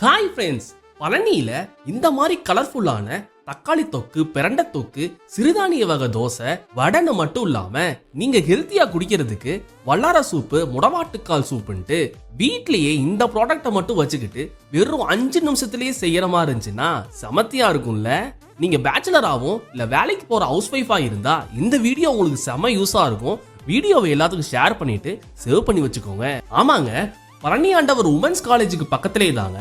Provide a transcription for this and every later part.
Hi friends, பழனியில இந்த மாதிரி கலர்ஃபுல்லான தக்காளி தொக்கு, பிரண்டை தொக்கு, சிறுதானிய வகை தோசை, வடைன்னு மட்டும் இல்லாம நீங்க ஹெல்த்தியா குடிக்கிறதுக்கு வல்லார சூப்பு, முடவாட்டுக்கால் சூப்புன்ட்டு வீட்லயே இந்த ப்ராடக்ட்டை மட்டும் வச்சுக்கிட்டு வெறும் 5 நிமிஷத்துலயே செய்யற மாதிரி இருந்துச்சுன்னா செமத்தியா இருக்கும்ல. நீங்க பேச்சுலராகவும் இல்ல வேலைக்கு போற ஹவுஸ் ஒய்ஃபா இருந்தா இந்த வீடியோ உங்களுக்கு செம யூஸா இருக்கும். வீடியோவை எல்லாத்துக்கும் ஷேர் பண்ணிட்டு சேவ் பண்ணி வச்சுக்கோங்க. ஆமாங்க, பழனி ஆண்டவர் உமன்ஸ் காலேஜுக்கு பக்கத்திலே தாங்க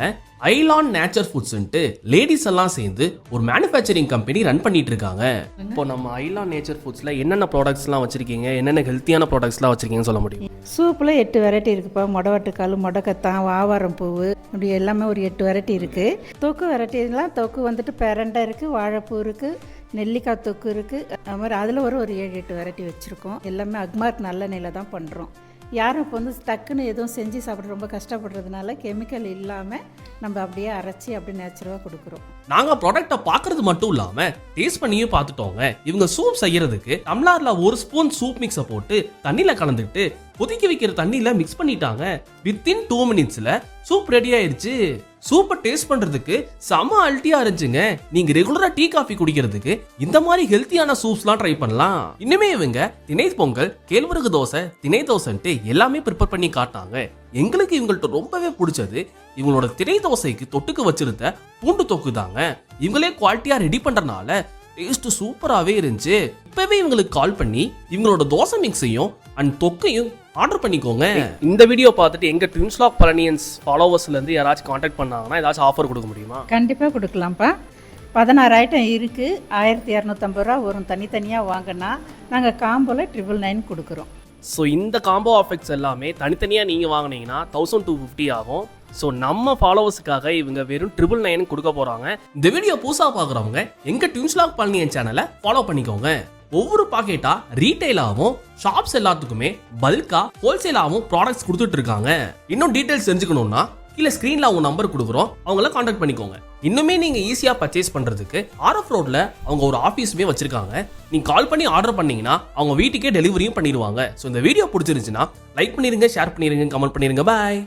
ஐலான் நேச்சர் ஃபுட்ஸ்ன்ட்டு லேடிஸ் எல்லாம் சேர்ந்து ஒரு மேனுஃபேக்சரிங் கம்பெனி ரன் பண்ணிட்டு இருக்காங்க. இப்போ நம்ம ஐலான் நேச்சர் ஃபுட்ஸ்ல என்னென்ன ப்ராடக்ட்ஸ்லாம் வச்சிருக்கீங்க, என்னென்ன ஹெல்த்தியான ப்ராடக்ட்ஸ்லாம் வச்சிருக்கீங்கன்னு சொல்ல முடியும்? சூப்பில் 8 வெரைட்டி இருக்குப்பா. முடவாட்டுக்கால், முடக்கத்தான், ஆவாரம் பூவு, இப்படி எல்லாமே ஒரு 8 வெரைட்டி இருக்குது. தொக்கு வெரைட்டிலாம் தொக்கு வந்துட்டு பிரண்டை இருக்குது, வாழைப்பூ இருக்குது, நெல்லிக்காய் தொக்கு இருக்குது. அது மாதிரி அதில் ஒரு 7-8 வெரைட்டி வச்சுருக்கோம். எல்லாமே அக்மார்க் நல்லெண்ணெயில் தான் பண்ணுறோம். யாரும் இப்போ வந்து டக்குன்னு எதுவும் செஞ்சு சாப்பிட ரொம்ப கஷ்டப்படுறதுனால கெமிக்கல் இல்லாமல் நம்ம அப்படியே அரைச்சி அப்படி நேச்சுரலாக கொடுக்குறோம். நாங்கள் ப்ராடக்டை பார்க்கறது மட்டும் இல்லாமல் டேஸ்ட் பண்ணியும் பார்த்துட்டோங்க. இவங்க சூப் செய்யறதுக்கு டம்ளர்ல 1 ஸ்பூன் சூப் மிக்ஸை போட்டு தண்ணியில் கலந்துட்டு கொதிக்க வைக்கிற தண்ணியில் மிக்ஸ் பண்ணிட்டாங்க. வித்தின் 2 மினிட்ஸ்ல சூப் ரெடி ஆயிருச்சு. சூப்பை டேஸ்ட் பண்றதுக்கு செம அல்ட்டியா இருந்துச்சுங்க. நீங்க ரெகுலரா டீ காஃபி குடிக்கிறதுக்கு இந்த மாதிரி ஹெல்த்தியான சூப்ஸ்லாம் ட்ரை பண்ணலாம். இன்னுமே இவங்க திணை பொங்கல், கேழ்வரகு தோசை, திணை தோசைன்ட்டு எல்லாமே ப்ரிப்பேர் பண்ணி காட்டாங்க. எங்களுக்கு இவங்கள்ட்ட ரொம்பவே பிடிச்சது இவங்களோட திணை தோசைக்கு தொட்டுக்கு வச்சிருந்த பூண்டு தொக்கு தாங்க. இவங்களே குவாலிட்டியா ரெடி பண்றதுனால டேஸ்ட் சூப்பராகவே இருந்துச்சு. இப்பவே இவங்களுக்கு கால் பண்ணி இவங்களோட தோசை மிக்ஸையும் அண்ட் தொக்கையும் ஆர்டர் பண்ணிக்கோங்க. இந்த வீடியோ பார்த்துட்டு எங்க ட்வின்ஸ்லாக் பழனியன்ஸ் ஃபாலோவர்ஸ்ல இருந்து யாராச்சும் கான்டாக்ட் பண்ணாங்கன்னா ஏதாச்சும் ஆஃபர் கொடுக்க முடியுமா? கண்டிப்பாக கொடுக்கலாம்ப்பா. 16 ஐட்டம் இருக்குது. 1250 ரூபா வரும். தனித்தனியாக வாங்கினா நாங்கள் காம்போவில் 999 கொடுக்குறோம். ஸோ இந்த காம்போ ஆஃபர்ஸ் எல்லாமே தனித்தனியாக நீங்கள் வாங்கினீங்கன்னா 1250 ஆகும். ஸோ நம்ம ஃபாலோவர்ஸுக்காக இவங்க வெறும் 999 கொடுக்க போகிறாங்க. இந்த வீடியோ புதுசாக பார்க்குறவங்க எங்கள் ட்வின்ஸ்லாக் பழனியன் சேனலை ஃபாலோ பண்ணிக்கோங்க. ஒவ்வொரு பாக்கெட்டா ரீட்டைலாகவும் ஷாப்ஸ் எல்லாத்துக்குமே பல்கா ஹோல்சேலாகவும் ப்ராடக்ட்ஸ் கொடுத்துட்டு இருக்காங்க. இன்னும் டீடைல்ஸ் தெரிஞ்சுக்கணும்னா கீழே ஸ்கிரீன்ல அவங்க நம்பர் கொடுக்குறோம், அவங்கள கான்டாக்ட் பண்ணிக்கோங்க. இன்னுமே நீங்க ஈஸியா பர்ச்சேஸ் பண்றதுக்கு RF ரோட்ல அவங்க ஒரு ஆஃபீஸுமே வச்சிருக்காங்க. நீங்க கால் பண்ணி ஆர்டர் பண்ணீங்கன்னா அவங்க வீட்டுக்கே டெலிவரியும் பண்ணிடுவாங்க. ஸோ இந்த வீடியோ பிடிச்சிருந்துச்சுன்னா லைக் பண்ணிருங்க, ஷேர் பண்ணிருங்க, கமெண்ட் பண்ணிருங்க. பாய்.